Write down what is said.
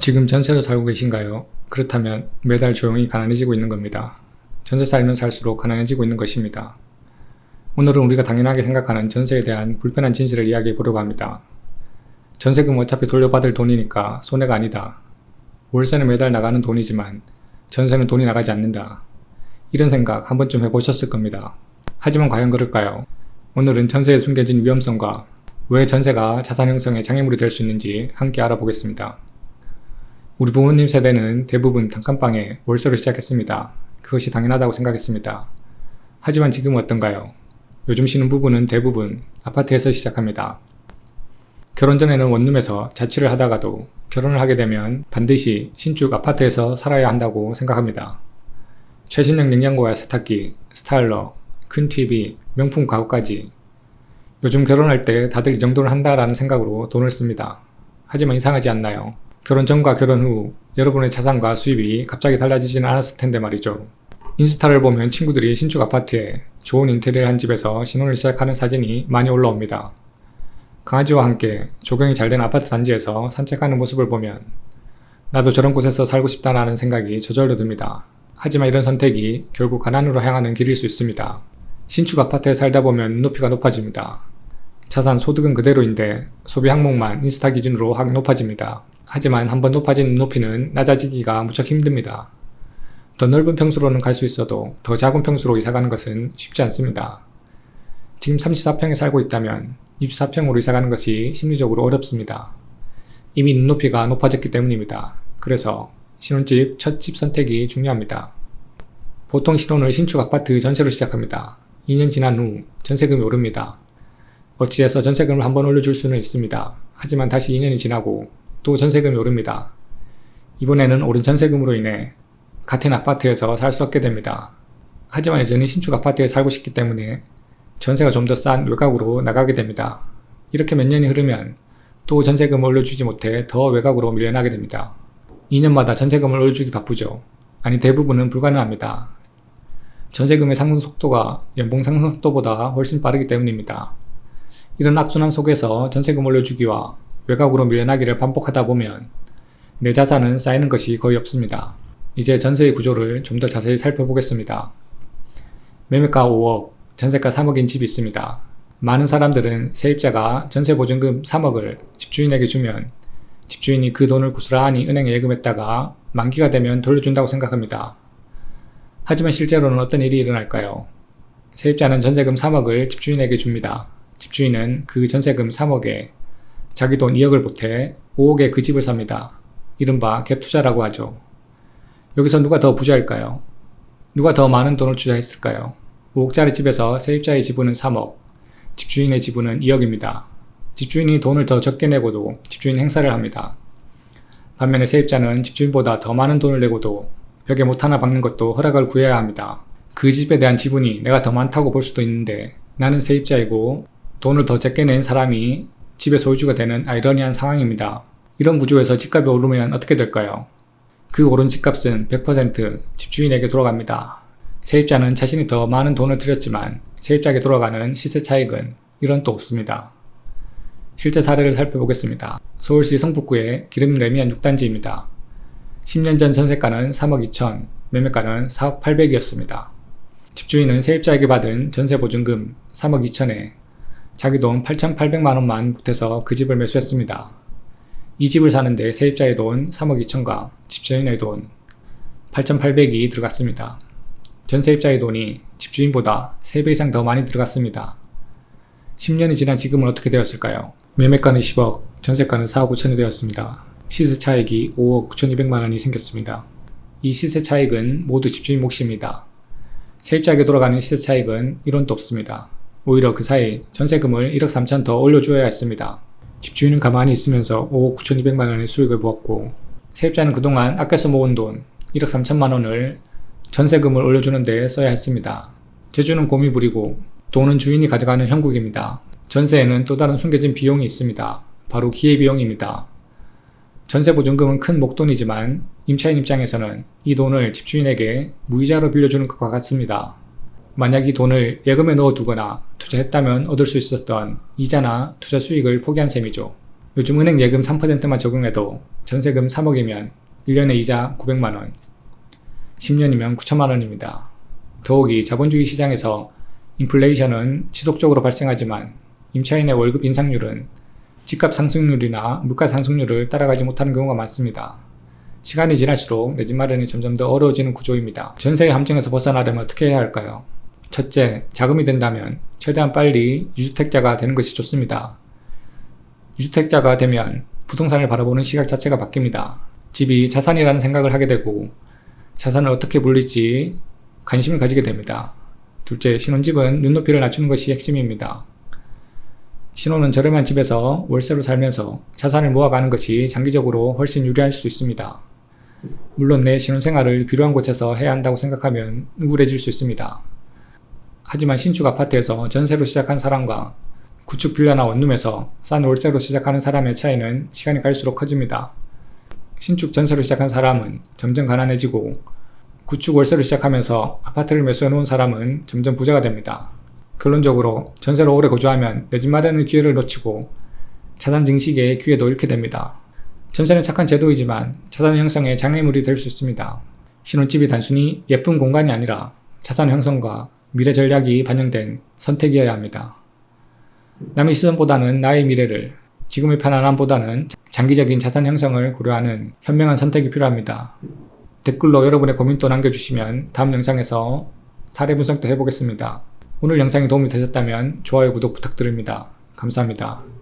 지금 전세로 살고 계신가요? 그렇다면 매달 조용히 가난해지고 있는 겁니다. 전세 살면 살수록 가난해지고 있는 것입니다. 오늘은 우리가 당연하게 생각하는 전세에 대한 불편한 진실을 이야기해 보려고 합니다. 전세금 어차피 돌려받을 돈이니까 손해가 아니다. 월세는 매달 나가는 돈이지만 전세는 돈이 나가지 않는다. 이런 생각 한 번쯤 해보셨을 겁니다. 하지만 과연 그럴까요? 오늘은 전세에 숨겨진 위험성과 왜 전세가 자산 형성의 장애물이 될 수 있는지 함께 알아보겠습니다. 우리 부모님 세대는 대부분 단칸방에 월세로 시작했습니다. 그것이 당연하다고 생각했습니다. 하지만 지금은 어떤가요? 요즘 신혼부부는 대부분 아파트에서 시작합니다. 결혼 전에는 원룸에서 자취를 하다가도 결혼을 하게 되면 반드시 신축 아파트에서 살아야 한다고 생각합니다. 최신형 냉장고와 세탁기, 스타일러, 큰 TV, 명품 가구까지 요즘 결혼할 때 다들 이 정도는 한다라는 생각으로 돈을 씁니다. 하지만 이상하지 않나요? 결혼 전과 결혼 후 여러분의 자산과 수입이 갑자기 달라지지는 않았을 텐데 말이죠. 인스타를 보면 친구들이 신축 아파트에 좋은 인테리어를 한 집에서 신혼을 시작하는 사진이 많이 올라옵니다. 강아지와 함께 조경이 잘 된 아파트 단지에서 산책하는 모습을 보면 나도 저런 곳에서 살고 싶다라는 생각이 저절로 듭니다. 하지만 이런 선택이 결국 가난으로 향하는 길일 수 있습니다. 신축 아파트에 살다 보면 눈높이가 높아집니다. 자산 소득은 그대로인데 소비 항목만 인스타 기준으로 확 높아집니다. 하지만 한번 높아진 눈높이는 낮아지기가 무척 힘듭니다. 더 넓은 평수로는 갈 수 있어도 더 작은 평수로 이사가는 것은 쉽지 않습니다. 지금 34평에 살고 있다면 24평으로 이사가는 것이 심리적으로 어렵습니다. 이미 눈높이가 높아졌기 때문입니다. 그래서 신혼집 첫 집 선택이 중요합니다. 보통 신혼을 신축 아파트 전세로 시작합니다. 2년 지난 후 전세금이 오릅니다. 어찌해서 전세금을 한번 올려줄 수는 있습니다. 하지만 다시 2년이 지나고 또 전세금이 오릅니다. 이번에는 오른 전세금으로 인해 같은 아파트에서 살 수 없게 됩니다. 하지만 여전히 신축 아파트에 살고 싶기 때문에 전세가 좀 더 싼 외곽으로 나가게 됩니다. 이렇게 몇 년이 흐르면 또 전세금을 올려주지 못해 더 외곽으로 밀려나게 됩니다. 2년마다 전세금을 올려주기 바쁘죠. 아니 대부분은 불가능합니다. 전세금의 상승 속도가 연봉 상승 속도보다 훨씬 빠르기 때문입니다. 이런 악순환 속에서 전세금 올려주기와 외곽으로 밀려나기를 반복하다 보면 내 자산은 쌓이는 것이 거의 없습니다. 이제 전세의 구조를 좀 더 자세히 살펴보겠습니다. 매매가 5억, 전세가 3억인 집이 있습니다. 많은 사람들은 세입자가 전세보증금 3억을 집주인에게 주면 집주인이 그 돈을 고스란히 은행에 예금했다가 만기가 되면 돌려준다고 생각합니다. 하지만 실제로는 어떤 일이 일어날까요? 세입자는 전세금 3억을 집주인에게 줍니다. 집주인은 그 전세금 3억에 자기 돈 2억을 보태 5억에 그 집을 삽니다. 이른바 갭투자라고 하죠. 여기서 누가 더 부자일까요? 누가 더 많은 돈을 투자했을까요? 5억짜리 집에서 세입자의 지분은 3억, 집주인의 지분은 2억입니다. 집주인이 돈을 더 적게 내고도 집주인 행사를 합니다. 반면에 세입자는 집주인보다 더 많은 돈을 내고도 벽에 못 하나 박는 것도 허락을 구해야 합니다. 그 집에 대한 지분이 내가 더 많다고 볼 수도 있는데 나는 세입자이고 돈을 더 적게 낸 사람이 집의 소유주가 되는 아이러니한 상황입니다. 이런 구조에서 집값이 오르면 어떻게 될까요? 그 오른 집값은 100% 집주인에게 돌아갑니다. 세입자는 자신이 더 많은 돈을 들였지만 세입자에게 돌아가는 시세 차익은 1원도 없습니다. 실제 사례를 살펴보겠습니다. 서울시 성북구의 기름 레미안 6단지입니다. 10년 전 전세가는 3억 2천, 매매가는 4억 8백이었습니다. 집주인은 세입자에게 받은 전세보증금 3억 2천에 자기 돈 8,800만원만 보태서 그 집을 매수했습니다. 이 집을 사는데 세입자의 돈 3억 2천과 집주인의 돈 8,800이 들어갔습니다. 전세입자의 돈이 집주인보다 3배 이상 더 많이 들어갔습니다. 10년이 지난 지금은 어떻게 되었을까요? 매매가는 10억, 전세가는 4억 5천이 되었습니다. 시세 차익이 5억 9,200만원이 생겼습니다. 이 시세 차익은 모두 집주인 몫입니다. 세입자에게 돌아가는 시세 차익은 1원도 없습니다. 오히려 그 사이 전세금을 1억 3천 더 올려줘야 했습니다. 집주인은 가만히 있으면서 5억 9,200만원의 수익을 보았고 세입자는 그동안 아껴서 모은 돈 1억 3천만원을 전세금을 올려주는 데 써야 했습니다. 재주는 곰이 부리고 돈은 주인이 가져가는 형국입니다. 전세에는 또 다른 숨겨진 비용이 있습니다. 바로 기회비용입니다. 전세보증금은 큰 목돈이지만 임차인 입장에서는 이 돈을 집주인에게 무이자로 빌려주는 것과 같습니다. 만약 이 돈을 예금에 넣어두거나 투자했다면 얻을 수 있었던 이자나 투자 수익을 포기한 셈이죠. 요즘 은행 예금 3%만 적용해도 전세금 3억이면 1년에 이자 900만원, 10년이면 9천만원입니다. 더욱이 자본주의 시장에서 인플레이션은 지속적으로 발생하지만 임차인의 월급 인상률은 집값 상승률이나 물가 상승률을 따라가지 못하는 경우가 많습니다. 시간이 지날수록 내 집 마련이 점점 더 어려워지는 구조입니다. 전세의 함정에서 벗어나려면 어떻게 해야 할까요? 첫째, 자금이 된다면 최대한 빨리 유주택자가 되는 것이 좋습니다. 유주택자가 되면 부동산을 바라보는 시각 자체가 바뀝니다. 집이 자산이라는 생각을 하게 되고 자산을 어떻게 불릴지 관심을 가지게 됩니다. 둘째, 신혼집은 눈높이를 낮추는 것이 핵심입니다. 신혼은 저렴한 집에서 월세로 살면서 자산을 모아가는 것이 장기적으로 훨씬 유리할 수 있습니다. 물론 내 신혼생활을 비료한 곳에서 해야 한다고 생각하면 우울해질 수 있습니다. 하지만 신축 아파트에서 전세로 시작한 사람과 구축 빌라나 원룸에서 싼 월세로 시작하는 사람의 차이는 시간이 갈수록 커집니다. 신축 전세로 시작한 사람은 점점 가난해지고 구축 월세로 시작하면서 아파트를 매수해 놓은 사람은 점점 부자가 됩니다. 결론적으로 전세로 오래 거주하면 내 집 마련의 기회를 놓치고 자산 증식의 기회도 잃게 됩니다. 전세는 착한 제도이지만 자산 형성에 장애물이 될 수 있습니다. 신혼집이 단순히 예쁜 공간이 아니라 자산 형성과 미래 전략이 반영된 선택이어야 합니다. 남의 시선보다는 나의 미래를, 지금의 편안함보다는 장기적인 자산 형성을 고려하는 현명한 선택이 필요합니다. 댓글로 여러분의 고민도 남겨주시면 다음 영상에서 사례 분석도 해보겠습니다. 오늘 영상이 도움이 되셨다면 좋아요, 구독 부탁드립니다. 감사합니다.